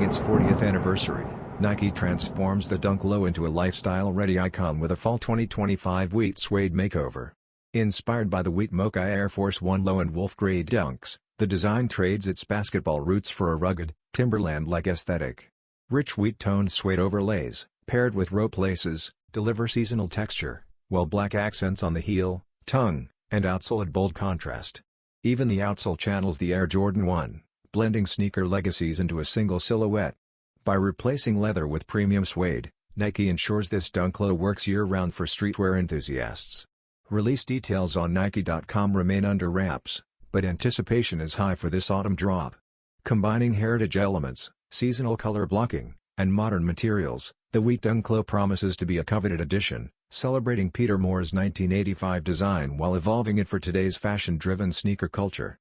its 40th anniversary, Nike transforms the Dunk Low into a lifestyle-ready icon with a Fall 2025 Wheat Suede makeover. Inspired by the Wheat Mocha Air Force 1 Low and Wolf Grade Dunks, the design trades its basketball roots for a rugged, Timberland-like aesthetic. Rich wheat-toned suede overlays, paired with rope laces, deliver seasonal texture, while black accents on the heel, tongue, and outsole add bold contrast. Even the outsole channels the Air Jordan 1, blending sneaker legacies into a single silhouette. By replacing leather with premium suede, Nike ensures this Dunk Low works year-round for streetwear enthusiasts. Release details on Nike.com remain under wraps, but anticipation is high for this autumn drop. Combining heritage elements, seasonal color blocking, and modern materials, the Wheat Dunk Low promises to be a coveted addition, celebrating Peter Moore's 1985 design while evolving it for today's fashion-driven sneaker culture.